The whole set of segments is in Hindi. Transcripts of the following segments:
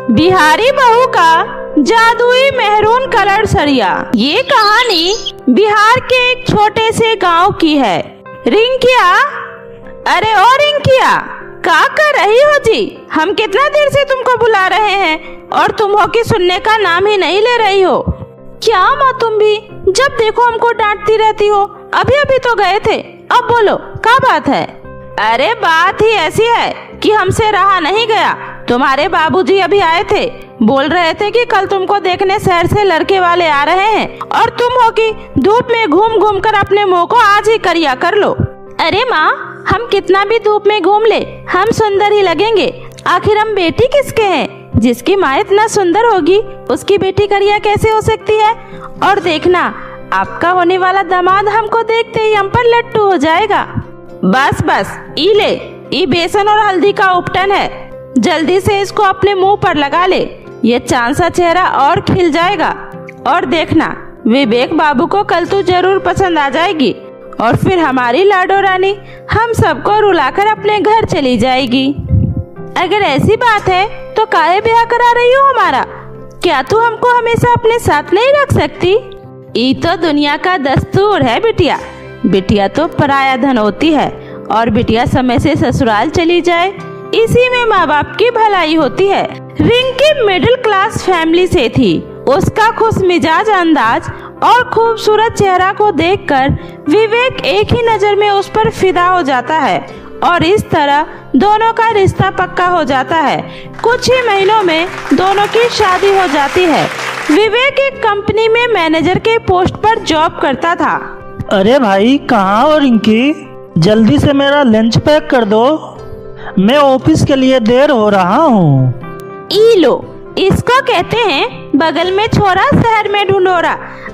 बिहारी बहू का जादुई मेहरून कलर सरिया। ये कहानी बिहार के एक छोटे से गांव की है। रिंकिया, अरे ओ रिंकिया, क्या कर रही हो जी? हम कितना देर से तुमको बुला रहे हैं और तुम हो कि सुनने का नाम ही नहीं ले रही हो। क्या माँ, तुम भी जब देखो हमको डांटती रहती हो। अभी अभी तो गए थे, अब बोलो क्या बात है? अरे बात ही ऐसी है कि हमसे रहा नहीं गया। तुम्हारे बाबूजी अभी आए थे, बोल रहे थे कि कल तुमको देखने शहर से लड़के वाले आ रहे हैं और तुम हो कि धूप में घूम घूम कर अपने मुंह को आज ही करिया कर लो। अरे माँ, हम कितना भी धूप में घूम ले, हम सुंदर ही लगेंगे। आखिर हम बेटी किसके हैं? जिसकी माँ इतना सुंदर होगी उसकी बेटी करिया कैसे हो सकती है? और देखना, आपका होने वाला दामाद हमको देखते ही हम पर लट्टू हो जाएगा। बस बस, ई ले, ई बेसन और हल्दी का उपटन है, जल्दी से इसको अपने मुंह पर लगा ले। ये चांद सा चेहरा और खिल जाएगा। और देखना, विवेक बाबू को कल तू जरूर पसंद आ जाएगी और फिर हमारी लाडो रानी हम सबको रुलाकर अपने घर चली जाएगी। अगर ऐसी बात है तो काहे ब्याह करा रही हो हमारा? क्या तू हमको हमेशा अपने साथ नहीं रख सकती? ये तो दुनिया का दस्तूर है बिटिया। बिटिया तो पराया धन होती है और बिटिया समय से ससुराल चली जाए, इसी में माँ बाप की भलाई होती है। रिंकी मिडिल क्लास फैमिली से थी। उसका खुश मिजाज अंदाज और खूबसूरत चेहरा को देखकर विवेक एक ही नजर में उस पर फिदा हो जाता है और इस तरह दोनों का रिश्ता पक्का हो जाता है। कुछ ही महीनों में दोनों की शादी हो जाती है। विवेक एक कंपनी में मैनेजर के पोस्ट पर जॉब करता था। अरे भाई, कहाँ हो रिंकी? जल्दी से मेरा लंच पैक कर दो, मैं ऑफिस के लिए देर हो रहा हूँ। ई लो, इसको कहते हैं बगल में छोरा शहर में ढूंढोरा।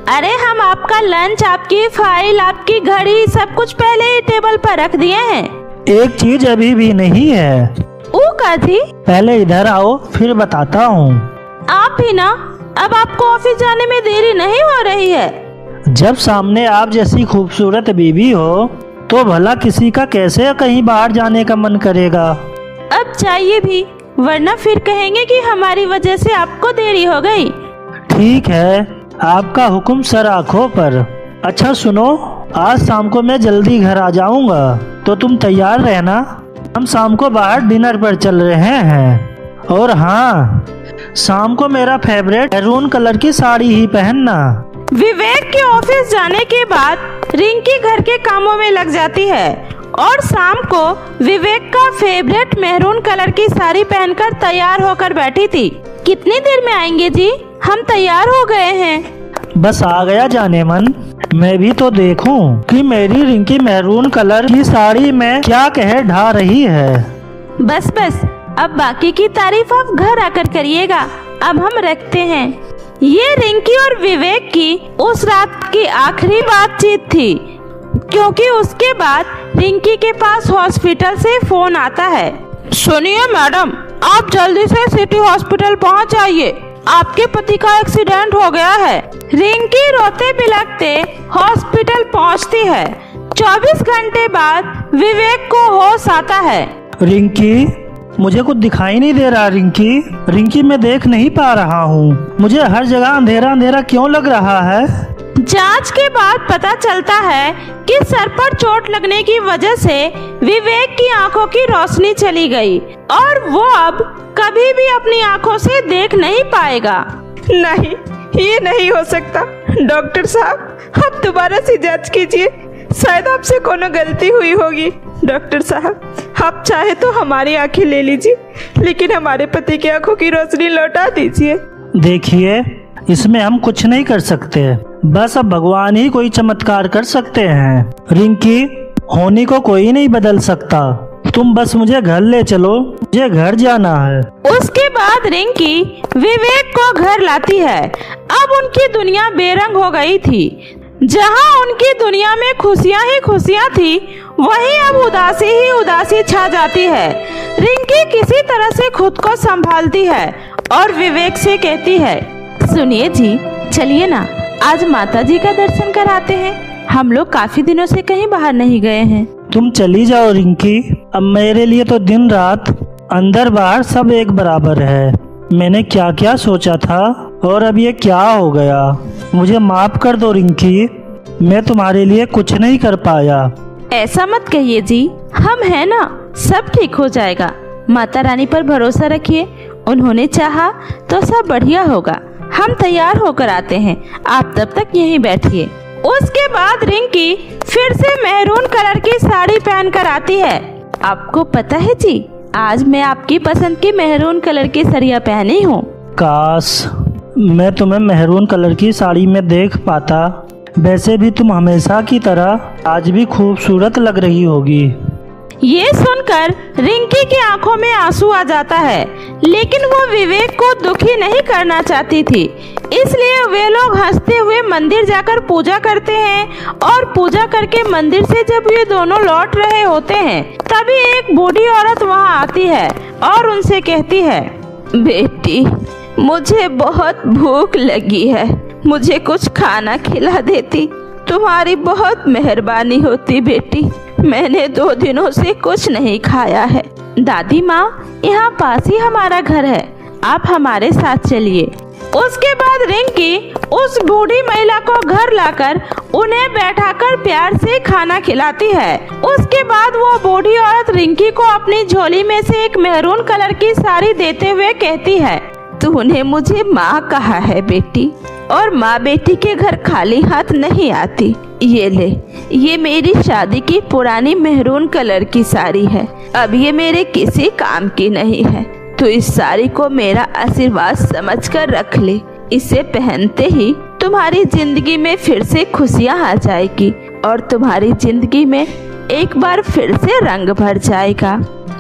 अरे हम आपका लंच, आपकी फाइल, आपकी घड़ी सब कुछ पहले ही टेबल पर रख दिए हैं। एक चीज अभी भी नहीं है। वो क्या थी? पहले इधर आओ, फिर बताता हूँ। आप ही ना, अब आपको ऑफिस जाने में देरी नहीं हो रही है? जब सामने आप जैसी खूबसूरत बीवी हो तो भला किसी का कैसे कहीं बाहर जाने का मन करेगा। अब चाहिए भी, वरना फिर कहेंगे कि हमारी वजह से आपको देरी हो गई। ठीक है, आपका हुक्म सर आंखों पर। अच्छा सुनो, आज शाम को मैं जल्दी घर आ जाऊंगा, तो तुम तैयार रहना। हम शाम को बाहर डिनर पर चल रहे हैं। और हाँ, शाम को मेरा फेवरेट मैरून कलर की साड़ी ही पहनना। विवेक के ऑफिस जाने के बाद रिंकी घर के कामों में लग जाती है और शाम को विवेक का फेवरेट मैरून कलर की साड़ी पहनकर तैयार होकर बैठी थी। कितनी देर में आएंगे जी? हम तैयार हो गए हैं। बस आ गया जाने मन। मैं भी तो देखूं कि मेरी रिंकी मैरून कलर की साड़ी में क्या कह ढा रही है। बस बस, अब बाकी की तारीफ आप घर आकर करिएगा। अब हम रखते हैं। ये रिंकी और विवेक की उस रात की आखिरी बातचीत थी, क्योंकि उसके बाद रिंकी के पास हॉस्पिटल से फोन आता है। सुनिए मैडम, आप जल्दी से सिटी हॉस्पिटल पहुंच जाइए, आपके पति का एक्सीडेंट हो गया है। रिंकी रोते बिलखते हॉस्पिटल पहुंचती है। 24 घंटे बाद विवेक को होश आता है। रिंकी, मुझे कुछ दिखाई नहीं दे रहा। रिंकी मैं देख नहीं पा रहा हूँ। मुझे हर जगह अंधेरा अंधेरा क्यों लग रहा है? जांच के बाद पता चलता है कि सर पर चोट लगने की वजह से विवेक की आंखों की रोशनी चली गई और वो अब कभी भी अपनी आंखों से देख नहीं पाएगा। नहीं, ये नहीं हो सकता। डॉक्टर साहब, आप दोबारा से जांच कीजिए, शायद आपसे कोनो गलती हुई होगी। डॉक्टर साहब, आप चाहे तो हमारी आंखें ले लीजिए, लेकिन हमारे पति की आंखों की रोशनी लौटा दीजिए। देखिए, इसमें हम कुछ नहीं कर सकते, बस अब भगवान ही कोई चमत्कार कर सकते हैं। रिंकी, होनी को कोई नहीं बदल सकता। तुम बस मुझे घर ले चलो, मुझे घर जाना है। उसके बाद रिंकी विवेक को घर लाती है। अब उनकी दुनिया बेरंग हो गई थी। जहां उनकी दुनिया में खुशियां ही खुशियां थी, वहीं अब उदासी ही उदासी छा जाती है। रिंकी किसी तरह से खुद को संभालती है और विवेक से कहती है, सुनिए जी, चलिए ना, आज माता जी का दर्शन कराते हैं। हम लोग काफी दिनों से कहीं बाहर नहीं गए हैं। तुम चली जाओ रिंकी, अब मेरे लिए तो दिन रात अंदर बाहर सब एक बराबर है। मैंने क्या क्या सोचा था और अब ये क्या हो गया। मुझे माफ कर दो रिंकी, मैं तुम्हारे लिए कुछ नहीं कर पाया। ऐसा मत कहिए जी, हम हैं ना, सब ठीक हो जाएगा। माता रानी पर भरोसा रखिए, उन्होंने चाहा तो सब बढ़िया होगा। हम तैयार होकर आते हैं, आप तब तक यहीं बैठिए। उसके बाद रिंकी फिर से मेहरून कलर की साड़ी पहनकर आती है। आपको पता है जी, आज मैं आपकी पसंद की मेहरून कलर की सरिया पहनी हूँ। काश मैं तुम्हें मेहरून कलर की साड़ी में देख पाता। वैसे भी तुम हमेशा की तरह आज भी खूबसूरत लग रही होगी। ये सुनकर रिंकी की आंखों में आंसू आ जाता है, लेकिन वो विवेक को दुखी नहीं करना चाहती थी। इसलिए वे लोग हंसते हुए मंदिर जाकर पूजा करते हैं और पूजा करके मंदिर से जब ये दोनों लौट रहे होते हैं, तभी एक बूढ़ी औरत वहाँ आती है और उनसे कहती है, बेटी मुझे बहुत भूख लगी है, मुझे कुछ खाना खिला देती, तुम्हारी बहुत मेहरबानी होती बेटी, मैंने 2 दिनों से कुछ नहीं खाया है। दादी माँ, यहाँ पास ही हमारा घर है, आप हमारे साथ चलिए। उसके बाद रिंकी उस बूढ़ी महिला को घर लाकर उन्हें बैठाकर प्यार से खाना खिलाती है। उसके बाद वो बूढ़ी औरत रिंकी को अपनी झोली में से एक मेहरून कलर की साड़ी देते हुए कहती है, तूने मुझे माँ कहा है बेटी, और माँ बेटी के घर खाली हाथ नहीं आती। ये ले, ये मेरी शादी की पुरानी मेहरून कलर की साड़ी है, अब ये मेरे किसी काम की नहीं है, तो इस साड़ी को मेरा आशीर्वाद समझकर रख ले। इसे पहनते ही तुम्हारी जिंदगी में फिर से खुशियाँ आ जाएगी और तुम्हारी जिंदगी में एक बार फिर से रंग भर जाएगा।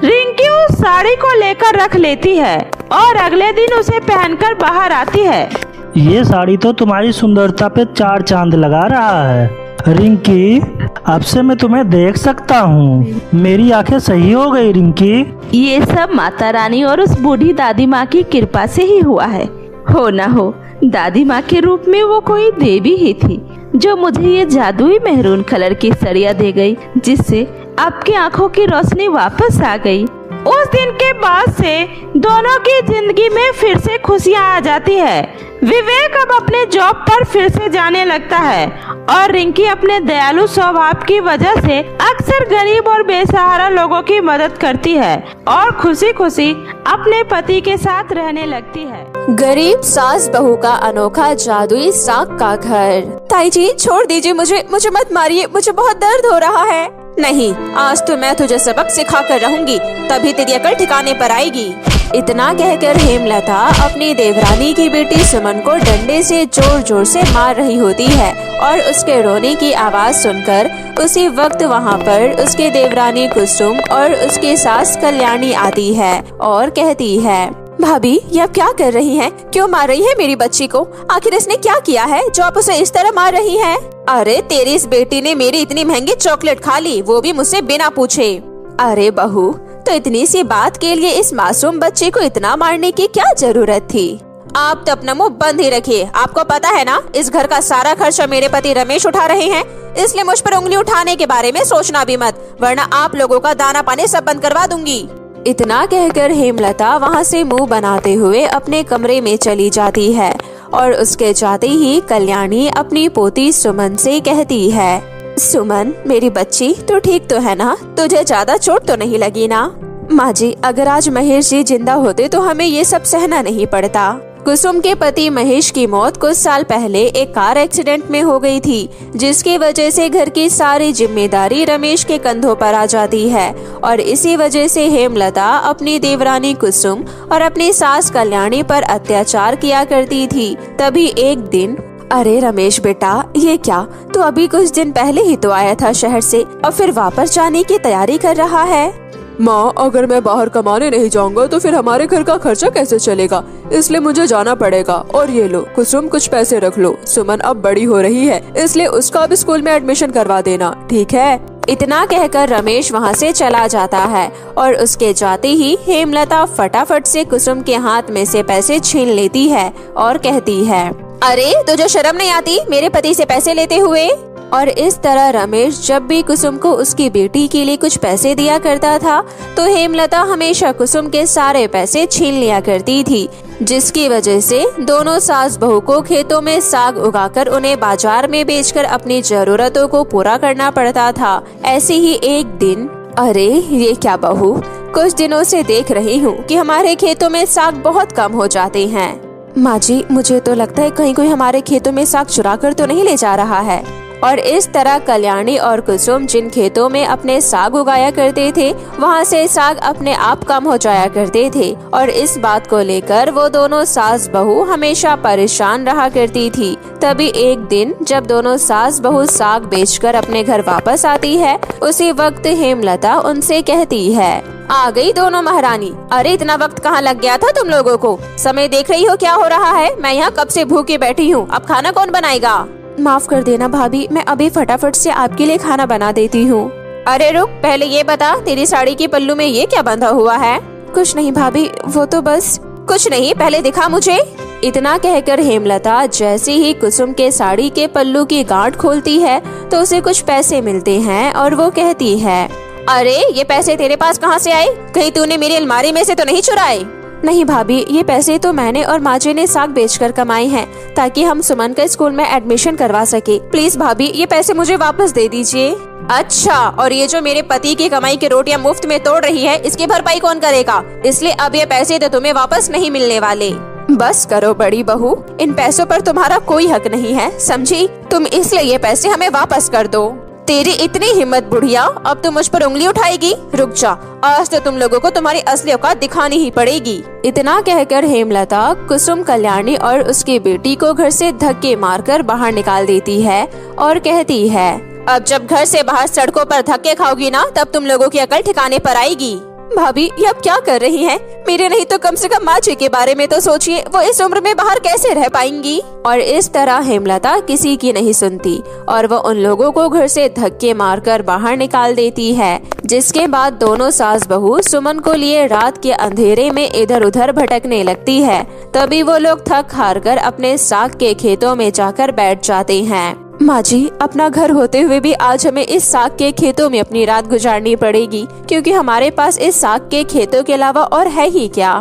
रिंकी उस साड़ी को लेकर रख लेती है और अगले दिन उसे पहनकर बाहर आती है। ये साड़ी तो तुम्हारी सुंदरता पे 4 चांद लगा रहा है। रिंकी, अब से मैं तुम्हें देख सकता हूँ। मेरी आंखें सही हो गई रिंकी। ये सब माता रानी और उस बूढ़ी दादी माँ की कृपा से ही हुआ है। हो ना हो, दादी माँ के रूप में वो कोई देवी ही थी जो मुझे ये जादुई मेहरून कलर की सरिया दे गई, जिससे आपकी आंखों की रोशनी वापस आ गई। उस दिन के बाद से दोनों की जिंदगी में फिर से खुशियाँ आ जाती है। विवेक अब अपने जॉब पर फिर से जाने लगता है और रिंकी अपने दयालु स्वभाव की वजह से अक्सर गरीब और बेसहारा लोगों की मदद करती है और खुशी खुशी अपने पति के साथ रहने लगती है। गरीब सास बहू का अनोखा जादुई साग का घर। ताई जी छोड़ दीजिए मुझे मत मारिए, मुझे बहुत दर्द हो रहा है। नहीं, आज तो मैं तुझे सबक सिखा कर रहूंगी, तभी तेरी अकल ठिकाने पर आएगी। इतना कहकर हेमलता अपनी देवरानी की बेटी सुमन को डंडे से जोर जोर से मार रही होती है और उसके रोने की आवाज सुनकर उसी वक्त वहाँ पर उसके देवरानी कुसुम और उसकी सास कल्याणी आती है और कहती है, भाभी ये आप क्या कर रही हैं? क्यों मार रही है मेरी बच्ची को? आखिर इसने क्या किया है जो आप उसे इस तरह मार रही हैं? अरे तेरी इस बेटी ने मेरी इतनी महंगी चॉकलेट खा ली, वो भी मुझसे बिना पूछे। अरे बहू, तो इतनी सी बात के लिए इस मासूम बच्चे को इतना मारने की क्या जरूरत थी? आप तो अपना मुंह बंद ही रखिए। आपको पता है ना, इस घर का सारा खर्चा मेरे पति रमेश उठा रहे हैं, इसलिए मुझ पर उंगली उठाने के बारे में सोचना भी मत, वरना आप लोगों का दाना पानी सब बंद करवा दूंगी। इतना कहकर हेमलता वहाँ से मुंह बनाते हुए अपने कमरे में चली जाती है और उसके जाते ही कल्याणी अपनी पोती सुमन से कहती है, सुमन मेरी बच्ची, तू ठीक तो है ना? तुझे ज्यादा चोट तो नहीं लगी ना? माँ जी, अगर आज महेश जी जिंदा होते तो हमें ये सब सहना नहीं पड़ता। कुसुम के पति महेश की मौत कुछ साल पहले एक कार एक्सीडेंट में हो गई थी, जिसकी वजह से घर की सारी जिम्मेदारी रमेश के कंधों पर आ जाती है और इसी वजह से हेमलता अपनी देवरानी कुसुम और अपनी सास कल्याणी पर अत्याचार किया करती थी। तभी एक दिन, अरे रमेश बेटा, ये क्या? तू अभी कुछ दिन पहले ही तो आया था शहर से और फिर वापस जाने की तैयारी कर रहा है। माँ, अगर मैं बाहर कमाने नहीं जाऊंगा तो फिर हमारे घर का खर्चा कैसे चलेगा, इसलिए मुझे जाना पड़ेगा। और ये लो कुसुम, कुछ पैसे रख लो। सुमन अब बड़ी हो रही है, इसलिए उसका भी स्कूल में एडमिशन करवा देना, ठीक है? इतना कहकर रमेश वहाँ से चला जाता है और उसके जाते ही हेमलता फटाफट से कुसुम के हाथ में से पैसे छीन लेती है और कहती है, अरे तुझे शर्म नहीं आती मेरे पति से पैसे लेते हुए? और इस तरह रमेश जब भी कुसुम को उसकी बेटी के लिए कुछ पैसे दिया करता था तो हेमलता हमेशा कुसुम के सारे पैसे छीन लिया करती थी, जिसकी वजह से दोनों सास बहू को खेतों में साग उगाकर उन्हें बाजार में बेचकर अपनी जरूरतों को पूरा करना पड़ता था। ऐसे ही एक दिन, अरे ये क्या बहू, कुछ दिनों से देख रही हूँ कि हमारे खेतों में साग बहुत कम हो जाते हैं। माँ जी, मुझे तो लगता है कहीं कोई हमारे खेतों में साग चुरा कर तो नहीं ले जा रहा है। और इस तरह कल्याणी और कुसुम जिन खेतों में अपने साग उगाया करते थे वहाँ से साग अपने आप कम हो जाया करते थे, और इस बात को लेकर वो दोनों सास बहू हमेशा परेशान रहा करती थी। तभी एक दिन जब दोनों सास बहू साग बेचकर अपने घर वापस आती है, उसी वक्त हेमलता उनसे कहती है, आ गई दोनों महारानी। अरे इतना वक्त कहाँ लग गया था तुम लोगों को? समय देख रही हो क्या हो रहा है? मैं यहाँ कब से भूखे बैठी हूँ, अब खाना कौन बनाएगा? माफ कर देना भाभी, मैं अभी फटाफट से आपके लिए खाना बना देती हूँ। अरे रुक, पहले ये बता, तेरी साड़ी के पल्लू में ये क्या बंधा हुआ है? कुछ नहीं भाभी, वो तो बस। कुछ नहीं, पहले दिखा मुझे। इतना कहकर हेमलता जैसे ही कुसुम के साड़ी के पल्लू की गांठ खोलती है तो उसे कुछ पैसे मिलते हैं और वो कहती है, अरे ये पैसे तेरे पास कहाँ से आए? कहीं तूने मेरी अलमारी में से तो नहीं चुराए? नहीं भाभी, ये पैसे तो मैंने और माँ ने साग बेचकर कमाए हैं ताकि हम सुमन का स्कूल में एडमिशन करवा सके। प्लीज भाभी, ये पैसे मुझे वापस दे दीजिए। अच्छा, और ये जो मेरे पति की कमाई की रोटियां मुफ्त में तोड़ रही है, इसकी भरपाई कौन करेगा? इसलिए अब ये पैसे तो तुम्हें वापस नहीं मिलने वाले। बस करो बड़ी बहू, इन पैसों पर तुम्हारा कोई हक नहीं है, समझी? तुम इसलिए ये पैसे हमें वापस कर दो। तेरी इतनी हिम्मत बुढ़िया, अब तुम मुझ पर उंगली उठाएगी? रुक जा, आज तो तुम लोगों को तुम्हारी असली औकात दिखानी ही पड़ेगी। इतना कहकर हेमलता कुसुम, कल्याणी और उसकी बेटी को घर से धक्के मारकर बाहर निकाल देती है और कहती है, अब जब घर से बाहर सड़कों पर धक्के खाओगी ना, तब तुम लोगों की अकल ठिकाने पर आएगी। भाभी, ये अब क्या कर रही हैं? मेरे नहीं तो कम से कम माँ जी के बारे में तो सोचिए, वो इस उम्र में बाहर कैसे रह पाएंगी? और इस तरह हेमलता किसी की नहीं सुनती और वो उन लोगों को घर से धक्के मारकर बाहर निकाल देती है। जिसके बाद दोनों सास बहू सुमन को लिए रात के अंधेरे में इधर उधर भटकने लगती है। तभी वो लोग थक हार कर अपने साग के खेतों में जाकर बैठ जाते हैं। माँ जी, अपना घर होते हुए भी आज हमें इस साग के खेतों में अपनी रात गुजारनी पड़ेगी, क्योंकि हमारे पास इस साग के खेतों के अलावा और है ही क्या?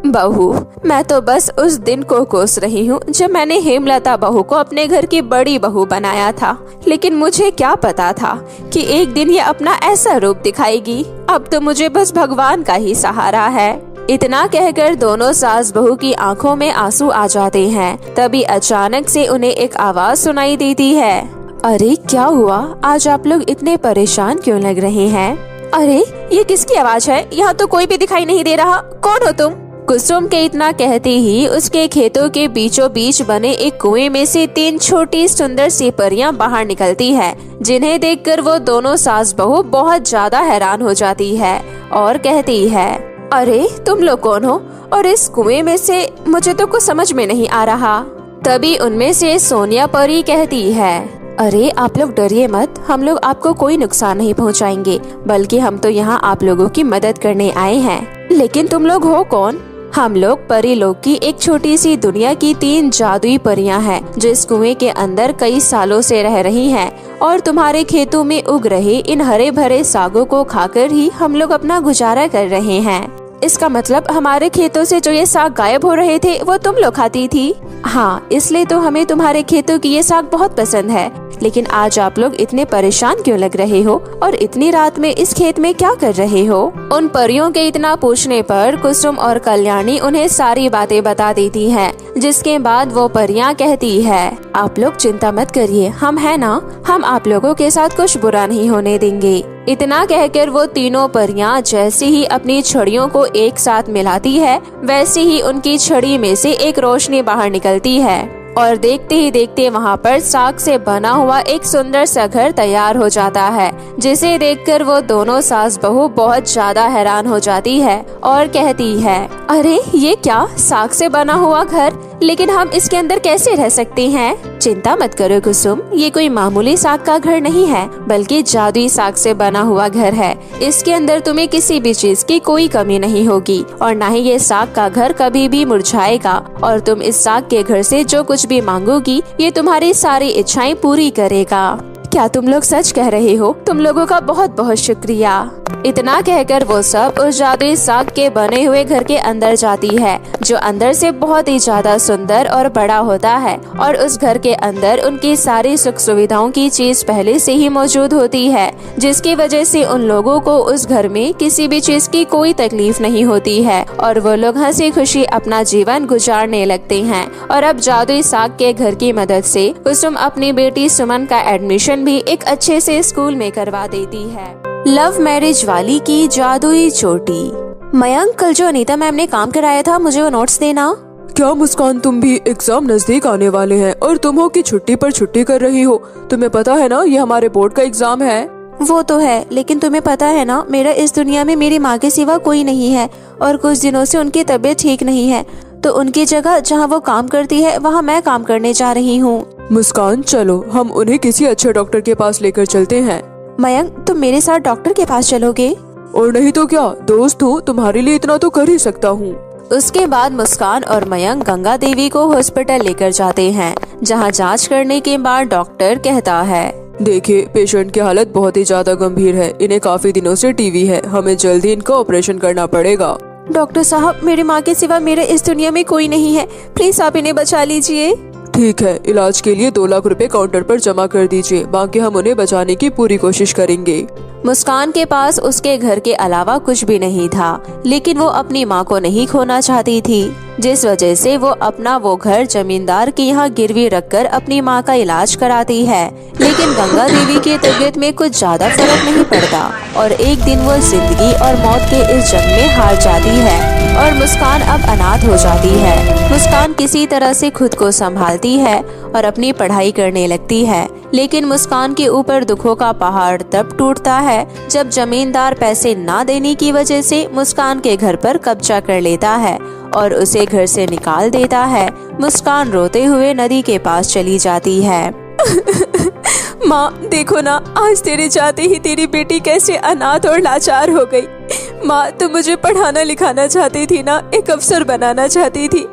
बहू, मैं तो बस उस दिन को कोस रही हूँ जब मैंने हेमलता बहू को अपने घर की बड़ी बहू बनाया था, लेकिन मुझे क्या पता था कि एक दिन ये अपना ऐसा रूप दिखाएगी। अब तो मुझे बस भगवान का ही सहारा है। इतना कहकर दोनों सास बहू की आंखों में आंसू आ जाते हैं। तभी अचानक से उन्हें एक आवाज सुनाई देती है, अरे क्या हुआ? आज आप लोग इतने परेशान क्यों लग रहे हैं? अरे ये किसकी आवाज है? यहाँ तो कोई भी दिखाई नहीं दे रहा। कौन हो तुम? कुसुम के इतना कहते ही उसके खेतों के बीचों बीच बने एक कुएं में से 3 छोटी सुंदर सी परियां बाहर निकलती है, जिन्हें देखकर वो दोनों सास बहू बहुत ज्यादा हैरान हो जाती है और कहती है, अरे तुम लोग कौन हो? और इस कुएं में से मुझे तो कुछ समझ में नहीं आ रहा। तभी उनमें से सोनिया परी कहती है, अरे आप लोग डरिए मत, हम लोग आपको कोई नुकसान नहीं पहुंचाएंगे, बल्कि हम तो यहाँ आप लोगों की मदद करने आए हैं। लेकिन तुम लोग हो कौन? हम लोग परी लोग की एक छोटी सी दुनिया की 3 जादुई परियां हैं, जो इस कुएं के अंदर कई सालों से रह रही हैं, और तुम्हारे खेतों में उग रहे इन हरे भरे सागों को खाकर ही हम लोग अपना गुजारा कर रहे हैं। इसका मतलब हमारे खेतों से जो ये साग गायब हो रहे थे वो तुम लोग खाती थी? हाँ, इसलिए तो हमें तुम्हारे खेतों की ये साग बहुत पसंद है। लेकिन आज आप लोग इतने परेशान क्यों लग रहे हो और इतनी रात में इस खेत में क्या कर रहे हो? उन परियों के इतना पूछने पर कुसुम और कल्याणी उन्हें सारी बातें बता देती हैं। जिसके बाद वो परियां कहती है, आप लोग चिंता मत करिए, हम है ना, हम आप लोगों के साथ कुछ बुरा नहीं होने देंगे। इतना कहकर वो तीनों परियां जैसे ही अपनी छड़ियों को एक साथ मिलाती है, वैसे ही उनकी छड़ी में से एक रोशनी बाहर निकलती है और देखते ही देखते वहाँ पर साग से बना हुआ एक सुंदर सा घर तैयार हो जाता है, जिसे देखकर वो दोनों सास बहू बहुत ज्यादा हैरान हो जाती है और कहती है, अरे ये क्या, साग से बना हुआ घर? लेकिन हम इसके अंदर कैसे रह सकते हैं? चिंता मत करो कुसुम, ये कोई मामूली साग का घर नहीं है, बल्कि जादुई साग से बना हुआ घर है। इसके अंदर तुम्हें किसी भी चीज की कोई कमी नहीं होगी और न ही ये साग का घर कभी भी मुरझाएगा, और तुम इस साग के घर से जो कुछ भी मांगोगी ये तुम्हारी सारी इच्छाएं पूरी करेगा। क्या तुम लोग सच कह रहे हो? तुम लोगों का बहुत बहुत शुक्रिया। इतना कहकर वो सब उस जादुई साग के बने हुए घर के अंदर जाती है, जो अंदर से बहुत ही ज्यादा सुंदर और बड़ा होता है। और उस घर के अंदर उनकी सारी सुख सुविधाओं की चीज पहले से ही मौजूद होती है, जिसकी वजह से उन लोगों को उस घर में किसी भी चीज की कोई तकलीफ नहीं होती है और वो लोग हंसी खुशी अपना जीवन गुजारने लगते हैं। और अब जादुई साग के घर की मदद से कुसुम अपनी बेटी सुमन का एडमिशन भी एक अच्छे से स्कूल में करवा देती है। लव मैरिज वाली की जादुई चोटी। मयंक, कल जो अनीता मैम ने काम कराया था, मुझे वो नोट्स देना। क्या मुस्कान, तुम भी एग्जाम नजदीक आने वाले हैं और तुम हो कि छुट्टी पर छुट्टी कर रही हो? तुम्हें पता है ना ये हमारे बोर्ड का एग्जाम है। वो तो है, लेकिन तुम्हें पता है ना मेरा इस दुनिया में मेरी माँ के सिवा कोई नहीं है और कुछ दिनों से उनकी तबीयत ठीक नहीं है, तो उनकी जगह जहाँ वो काम करती है वहाँ मैं काम करने जा रही हूँ। मुस्कान, चलो हम उन्हें किसी अच्छे डॉक्टर के पास लेकर चलते हैं। मयंक, तुम मेरे साथ डॉक्टर के पास चलोगे? और नहीं तो क्या, दोस्त हूँ, तुम्हारे लिए इतना तो कर ही सकता हूँ। उसके बाद मुस्कान और मयंक गंगा देवी को हॉस्पिटल लेकर जाते हैं, जहाँ जांच करने के बाद डॉक्टर कहता है, देखिए, पेशेंट की हालत बहुत ही ज्यादा गंभीर है, इन्हें काफी दिनों से टीवी है, हमें जल्दी इनका ऑपरेशन करना पड़ेगा। डॉक्टर साहब, मेरी माँ के सिवा मेरे इस दुनिया में कोई नहीं है, प्लीज आप इन्हें बचा लीजिए। ठीक है, इलाज के लिए 2 लाख रुपए काउंटर पर जमा कर दीजिए, बाकी हम उन्हें बचाने की पूरी कोशिश करेंगे। मुस्कान के पास उसके घर के अलावा कुछ भी नहीं था, लेकिन वो अपनी माँ को नहीं खोना चाहती थी, जिस वजह से वो अपना वो घर जमींदार के यहाँ गिरवी रखकर अपनी माँ का इलाज कराती है। लेकिन गंगा देवी की तबीयत में कुछ ज्यादा फर्क नहीं पड़ता और एक दिन वो जिंदगी और मौत के इस जंग में हार जाती है और मुस्कान अब अनाथ हो जाती है। मुस्कान किसी तरह से खुद को संभालती है और अपनी पढ़ाई करने लगती है, लेकिन मुस्कान के ऊपर दुखों का पहाड़ तब टूटता है जब जमींदार पैसे ना देने की वजह से मुस्कान के घर पर कब्जा कर लेता है और उसे घर से निकाल देता है। मुस्कान रोते हुए नदी के पास चली जाती है। माँ, देखो ना, आज तेरे जाते ही तेरी बेटी कैसे अनाथ और लाचार हो गई। माँ, तुम मुझे पढ़ाना लिखाना चाहती थी ना, एक अफसर बनाना चाहती थी,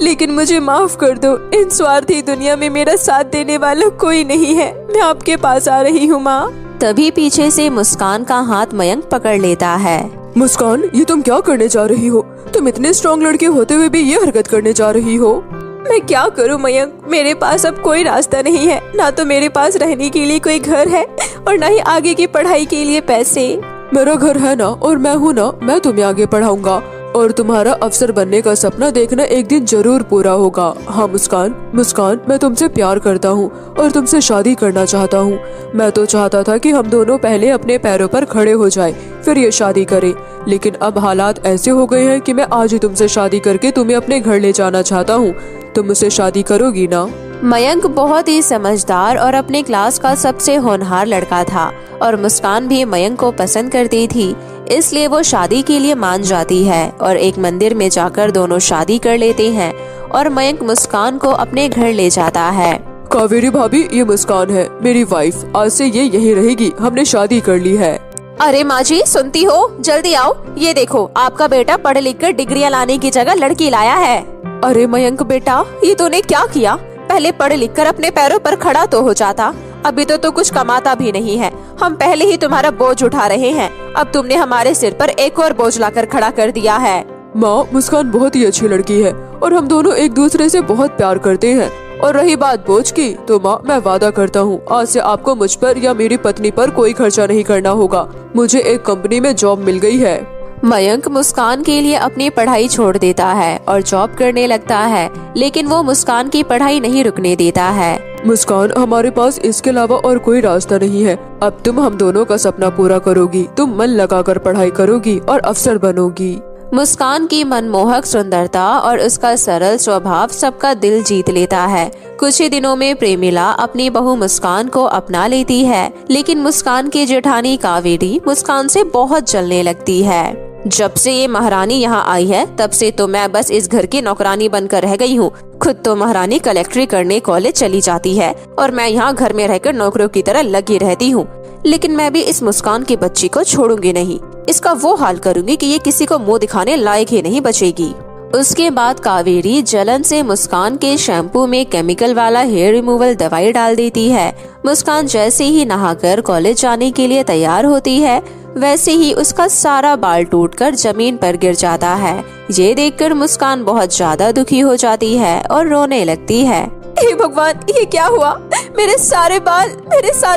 लेकिन मुझे माफ कर दो, इन स्वार्थी दुनिया में मेरा साथ देने वाला कोई नहीं है, मैं आपके पास आ रही हूँ माँ। तभी पीछे से मुस्कान का हाथ मयंक पकड़ लेता है। मुस्कान, ये तुम क्या करने जा रही हो? तुम इतने स्ट्रॉन्ग लड़के होते हुए भी ये हरकत करने जा रही हो? मैं क्या करूं मयंक, मेरे पास अब कोई रास्ता नहीं है, ना तो मेरे पास रहने के लिए कोई घर है और ना ही आगे की पढ़ाई के लिए पैसे। मेरा घर है ना और मैं हूँ ना, मैं तुम्हें आगे पढ़ाऊंगा और तुम्हारा अफसर बनने का सपना देखना एक दिन जरूर पूरा होगा। हाँ मुस्कान, मुस्कान, मैं तुमसे प्यार करता हूँ और तुमसे शादी करना चाहता हूँ। मैं तो चाहता था कि हम दोनों पहले अपने पैरों पर खड़े हो जाएं, फिर ये शादी करें, लेकिन अब हालात ऐसे हो गए हैं कि मैं आज ही तुमसे शादी करके तुम्हें अपने घर ले जाना चाहता हूँ। तुम मुझसे शादी करोगी ना? मयंक बहुत ही समझदार और अपने क्लास का सबसे होनहार लड़का था और मुस्कान भी मयंक को पसंद करती थी, इसलिए वो शादी के लिए मान जाती है और एक मंदिर में जाकर दोनों शादी कर लेते हैं और मयंक मुस्कान को अपने घर ले जाता है। कावेरी भाभी, ये मुस्कान है मेरी वाइफ, आज से ये यहीं रहेगी, हमने शादी कर ली है। अरे माँ जी, सुनती हो? जल्दी आओ, ये देखो आपका बेटा पढ़ लिख कर डिग्रियाँ लाने की जगह लड़की लाया है। अरे मयंक बेटा, ये तूने क्या किया? पहले पढ़ लिख कर अपने पैरों पर खड़ा तो हो जाता, अभी तो तू कुछ कमाता भी नहीं है, हम पहले ही तुम्हारा बोझ उठा रहे हैं, अब तुमने हमारे सिर पर एक और बोझ लाकर खड़ा कर दिया है। माँ, मुस्कान बहुत ही अच्छी लड़की है और हम दोनों एक दूसरे से बहुत प्यार करते हैं। और रही बात बोझ की, तो माँ मैं वादा करता हूँ आज से आपको मुझ पर या मेरी पत्नी पर कोई खर्चा नहीं करना होगा। मुझे एक कंपनी में जॉब मिल गई है। मयंक मुस्कान के लिए अपनी पढ़ाई छोड़ देता है और जॉब करने लगता है, लेकिन वो मुस्कान की पढ़ाई नहीं रुकने देता है। मुस्कान, हमारे पास इसके अलावा और कोई रास्ता नहीं है, अब तुम हम दोनों का सपना पूरा करोगी, तुम मन लगाकर पढ़ाई करोगी और अफसर बनोगी। मुस्कान की मनमोहक सुंदरता और उसका सरल स्वभाव सबका दिल जीत लेता है। कुछ ही दिनों में प्रेमिला अपनी बहू मुस्कान को अपना लेती है, लेकिन मुस्कान की जेठानी कावेरी मुस्कान से बहुत जलने लगती है। जब से ये महारानी यहाँ आई है तब से तो मैं बस इस घर की नौकरानी बनकर रह गई हूँ। खुद तो महारानी कलेक्ट्री करने कॉलेज चली जाती है और मैं यहाँ घर में रहकर नौकरों की तरह लगी रहती हूँ, लेकिन मैं भी इस मुस्कान की बच्ची को छोड़ूंगी नहीं। इसका वो हाल करूंगी कि ये किसी को मुंह दिखाने लायक ही नहीं बचेगी। उसके बाद कावेरी जलन से मुस्कान के शैम्पू में केमिकल वाला हेयर रिमूवल दवाई डाल देती है। मुस्कान जैसे ही नहाकर कॉलेज जाने के लिए तैयार होती है, वैसे ही उसका सारा बाल टूटकर जमीन पर गिर जाता है। ये देखकर मुस्कान बहुत ज्यादा दुखी हो जाती है और रोने लगती है। हे भगवान, ये क्या हुआ? मेरे सारे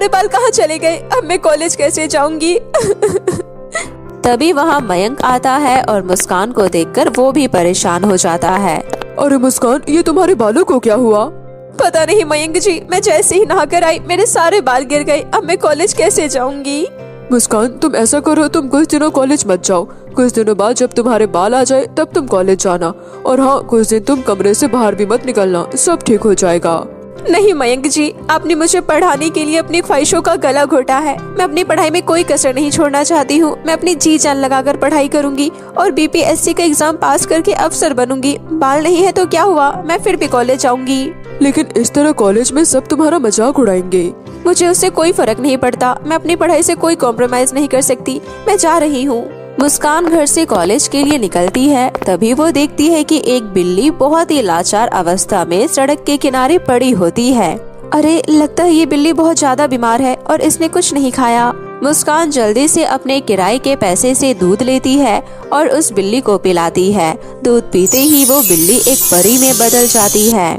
बाल कहाँ चले गए? अब मैं कॉलेज कैसे जाऊंगी? तभी वहाँ मयंक आता है और मुस्कान को देखकर वो भी परेशान हो जाता है। अरे मुस्कान, ये तुम्हारे बालों को क्या हुआ? पता नहीं मयंक जी, मैं जैसे ही नहाकर आई मेरे सारे बाल गिर गए। अब मैं कॉलेज कैसे जाऊंगी? मुस्कान, तुम ऐसा करो, तुम कुछ दिनों कॉलेज मत जाओ। कुछ दिनों बाद जब तुम्हारे बाल आ जाए तब तुम कॉलेज जाना। और हाँ, कुछ दिन तुम कमरे से बाहर भी मत निकलना, सब ठीक हो जाएगा। नहीं मयंक जी, आपने मुझे पढ़ाने के लिए अपनी ख्वाहिशों का गला घोटा है। मैं अपनी पढ़ाई में कोई कसर नहीं छोड़ना चाहती हूँ। मैं अपनी जी जान लगाकर पढ़ाई करूँगी और बीपीएससी का एग्जाम पास करके अफसर बनूंगी। बाल नहीं है तो क्या हुआ, मैं फिर भी कॉलेज जाऊंगी। लेकिन इस तरह कॉलेज में सब तुम्हारा मजाक उड़ाएंगे। मुझे उससे कोई फर्क नहीं पड़ता। मैं अपनी पढ़ाई से कोई कॉम्प्रोमाइज नहीं कर सकती। मैं जा रही हूँ। मुस्कान घर से कॉलेज के लिए निकलती है। तभी वो देखती है कि एक बिल्ली बहुत ही लाचार अवस्था में सड़क के किनारे पड़ी होती है। अरे, लगता है ये बिल्ली बहुत ज्यादा बीमार है और इसने कुछ नहीं खाया। मुस्कान जल्दी से अपने किराए के पैसे से दूध लेती है और उस बिल्ली को पिलाती है। दूध पीते ही वो बिल्ली एक परी में बदल जाती है।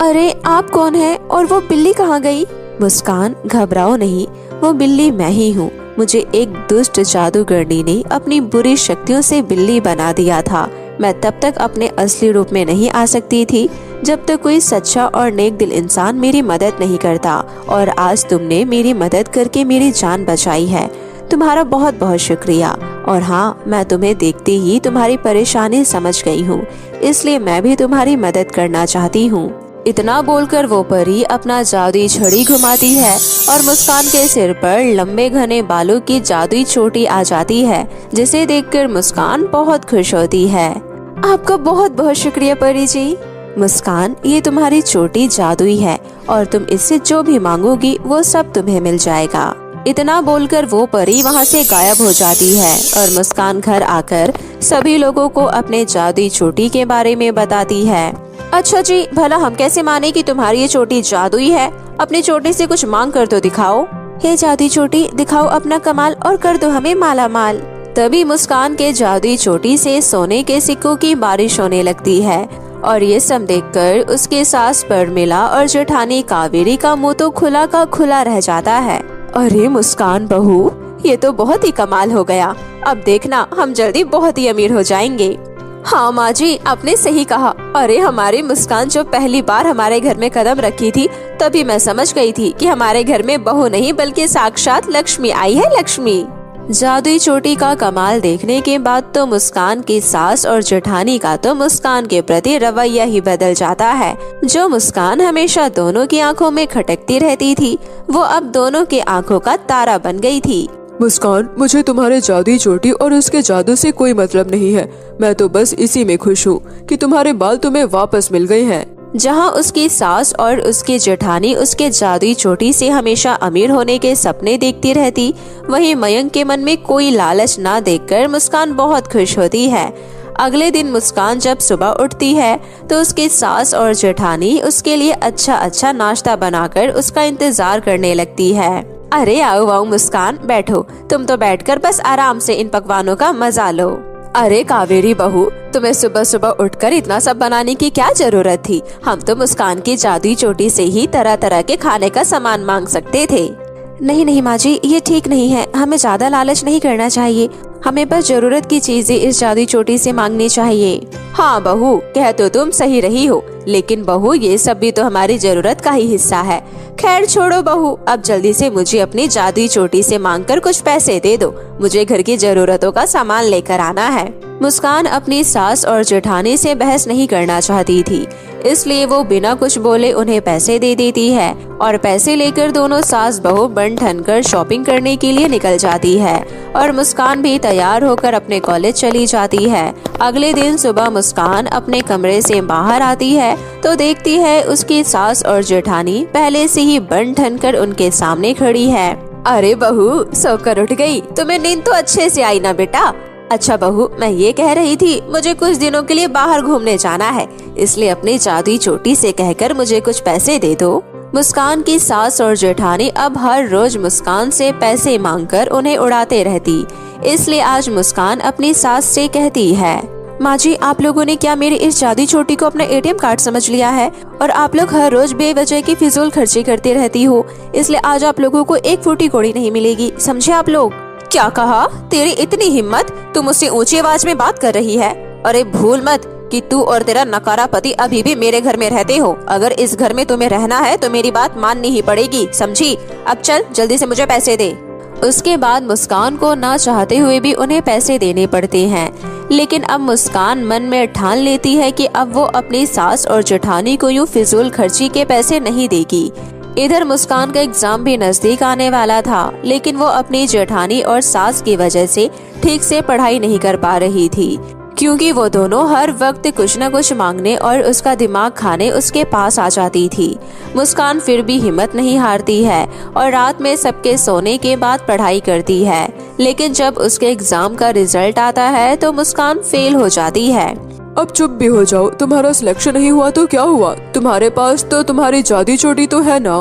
अरे, आप कौन है और वो बिल्ली कहाँ गई? मुस्कान, घबराओ नहीं, वो बिल्ली मैं ही हूँ। मुझे एक दुष्ट जादूगरनी ने अपनी बुरी शक्तियों से बिल्ली बना दिया था। मैं तब तक अपने असली रूप में नहीं आ सकती थी जब तक कोई सच्चा और नेक दिल इंसान मेरी मदद नहीं करता। और आज तुमने मेरी मदद करके मेरी जान बचाई है। तुम्हारा बहुत बहुत शुक्रिया। और हाँ, मैं तुम्हें देखते ही तुम्हारी परेशानी समझ गई हूँ, इसलिए मैं भी तुम्हारी मदद करना चाहती हूँ। इतना बोलकर वो परी अपना जादुई छड़ी घुमाती है और मुस्कान के सिर पर लंबे घने बालों की जादुई चोटी आ जाती है, जिसे देखकर मुस्कान बहुत खुश होती है। आपका बहुत बहुत शुक्रिया परी जी। मुस्कान, ये तुम्हारी चोटी जादुई है और तुम इससे जो भी मांगोगी वो सब तुम्हें मिल जाएगा। इतना बोलकर वो परी वहाँ से गायब हो जाती है और मुस्कान घर आकर सभी लोगों को अपने जादुई चोटी के बारे में बताती है। अच्छा जी, भला हम कैसे माने कि तुम्हारी ये चोटी जादुई है? अपनी चोटी से कुछ मांग कर तो दिखाओ। हे जादुई चोटी, दिखाओ अपना कमाल और कर दो हमें माला माल। तभी मुस्कान के जादुई चोटी से सोने के सिक्कों की बारिश होने लगती है और ये सब देखकर उसके सास परमिला और जेठानी कावेरी का मुंह तो खुला का खुला रह जाता है। अरे मुस्कान बहू, ये तो बहुत ही कमाल हो गया। अब देखना, हम जल्दी बहुत ही अमीर हो जाएंगे। हाँ माँ जी, आपने सही कहा। अरे, हमारी मुस्कान जो पहली बार हमारे घर में कदम रखी थी, तभी मैं समझ गई थी कि हमारे घर में बहू नहीं बल्कि साक्षात लक्ष्मी आई है। लक्ष्मी। जादुई चोटी का कमाल देखने के बाद तो मुस्कान की सास और जेठानी का तो मुस्कान के प्रति रवैया ही बदल जाता है। जो मुस्कान हमेशा दोनों की आंखों में खटकती रहती थी, वो अब दोनों की आंखों का तारा बन गई थी। मुस्कान, मुझे तुम्हारे जादुई चोटी और उसके जादू से कोई मतलब नहीं है। मैं तो बस इसी में खुश हूँ कि तुम्हारे बाल तुम्हें वापस मिल गए हैं। जहाँ उसकी सास और उसकी जेठानी उसके जादुई चोटी से हमेशा अमीर होने के सपने देखती रहती, वहीं मयंक के मन में कोई लालच ना देखकर मुस्कान बहुत खुश होती है। अगले दिन मुस्कान जब सुबह उठती है तो उसकी सास और जेठानी उसके लिए अच्छा अच्छा नाश्ता बनाकर उसका इंतजार करने लगती है। अरे आओ आओ मुस्कान, बैठो। तुम तो बैठकर बस आराम से इन पकवानों का मजा लो। अरे कावेरी बहू, तुम्हें सुबह सुबह उठकर इतना सब बनाने की क्या जरूरत थी? हम तो मुस्कान की जादुई चोटी से ही तरह तरह के खाने का सामान मांग सकते थे। नहीं नहीं माँ जी, ये ठीक नहीं है। हमें ज्यादा लालच नहीं करना चाहिए। हमें बस जरूरत की चीजें इस जादुई चोटी से मांगनी चाहिए। हाँ बहू, कह तो तुम सही रही हो, लेकिन बहू ये सब भी तो हमारी जरूरत का ही हिस्सा है। खैर छोड़ो बहू, अब जल्दी से मुझे अपनी जादुई चोटी से मांगकर कुछ पैसे दे दो। मुझे घर की जरूरतों का सामान लेकर आना है। मुस्कान अपनी सास और जेठानी से बहस नहीं करना चाहती थी, इसलिए वो बिना कुछ बोले उन्हें पैसे दे देती है और पैसे लेकर दोनों सास बहू बन ठन कर शॉपिंग करने के लिए निकल जाती है और मुस्कान भी तैयार होकर अपने कॉलेज चली जाती है। अगले दिन सुबह मुस्कान अपने कमरे से बाहर आती है तो देखती है उसकी सास और जेठानी पहले से ही बन ठन कर उनके सामने खड़ी है। अरे बहू, सोकर उठ गई? तुम्हें नींद तो अच्छे से आई ना बेटा? अच्छा बहू, मैं ये कह रही थी मुझे कुछ दिनों के लिए बाहर घूमने जाना है, इसलिए अपनी जादुई चोटी से कहकर मुझे कुछ पैसे दे दो। मुस्कान की सास और जेठानी अब हर रोज मुस्कान से पैसे मांगकर उन्हें उड़ाते रहती, इसलिए आज मुस्कान अपनी सास से कहती है, माँ जी, आप लोगों ने क्या मेरी इस जादुई चोटी को अपना ATM कार्ड समझ लिया है और आप लोग हर रोज बेवजह की फिजूल खर्ची करते रहती हो, इसलिए आज आप लोगों को एक फूटी कौड़ी नहीं मिलेगी, समझे आप लोग। क्या कहा? तेरी इतनी हिम्मत, तू मुझसे ऊंची आवाज में बात कर रही है? अरे भूल मत कि तू और तेरा नकारा पति अभी भी मेरे घर में रहते हो। अगर इस घर में तुम्हें रहना है तो मेरी बात माननी ही पड़ेगी, समझी? अब चल जल्दी से मुझे पैसे दे। उसके बाद मुस्कान को ना चाहते हुए भी उन्हें पैसे देने पड़ते हैं, लेकिन अब मुस्कान मन में ठान लेती है कि अब वो अपनी सास और जेठानी को यूं फिजूल खर्ची के पैसे नहीं देगी। इधर मुस्कान का एग्जाम भी नजदीक आने वाला था, लेकिन वो अपनी जेठानी और सास की वजह से ठीक से पढ़ाई नहीं कर पा रही थी, क्योंकि वो दोनों हर वक्त कुछ न कुछ मांगने और उसका दिमाग खाने उसके पास आ जाती थी। मुस्कान फिर भी हिम्मत नहीं हारती है और रात में सबके सोने के बाद पढ़ाई करती है, लेकिन जब उसके एग्जाम का रिजल्ट आता है तो मुस्कान फेल हो जाती है। अब चुप भी हो जाओ, तुम्हारा सिलेक्शन नहीं हुआ तो क्या हुआ? तुम्हारे पास तो तुम्हारी जादुई चोटी तो है ना?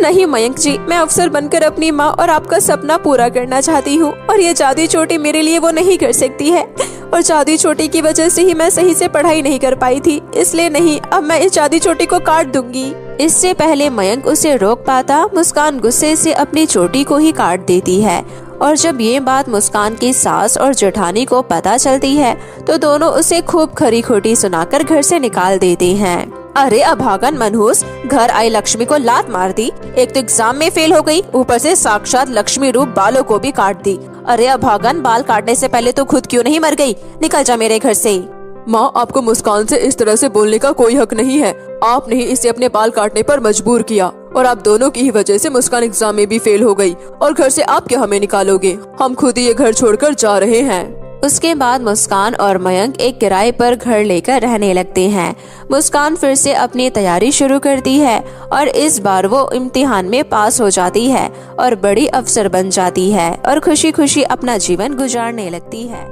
नहीं मयंक जी, मैं अफसर बनकर अपनी माँ और आपका सपना पूरा करना चाहती हूँ और ये जादुई चोटी मेरे लिए वो नहीं कर सकती है, और जादुई चोटी की वजह से ही मैं सही से पढ़ाई नहीं कर पाई थी, इसलिए नहीं, अब मैं इस जादुई चोटी को काट दूंगी। इससे पहले मयंक उसे रोक पाता, मुस्कान गुस्से से अपनी चोटी को ही काट देती है, और जब ये बात मुस्कान की सास और जेठानी को पता चलती है तो दोनों उसे खूब खरी खोटी सुनाकर घर से निकाल देते हैं। अरे अभागन मनहूस, घर आई लक्ष्मी को लात मार दी, एक तो एग्जाम में फेल हो गई, ऊपर से साक्षात लक्ष्मी रूप बालों को भी काट दी। अरे अभागन, बाल काटने से पहले तो खुद क्यों नहीं मर गई? निकल जा मेरे घर से। माँ, आपको मुस्कान से इस तरह से बोलने का कोई हक नहीं है। आपने ही इसे अपने बाल काटने पर मजबूर किया और आप दोनों की ही वजह से मुस्कान एग्जाम में भी फेल हो गई, और घर से आप क्या हमें निकालोगे? हम खुद ही ये घर छोड़कर जा रहे हैं। उसके बाद मुस्कान और मयंक एक किराए पर घर लेकर रहने लगते हैं। मुस्कान फिर से अपनी तैयारी शुरू करती है और इस बार वो इम्तिहान में पास हो जाती है और बड़ी अफसर बन जाती है और खुशी खुशी अपना जीवन गुजारने लगती है।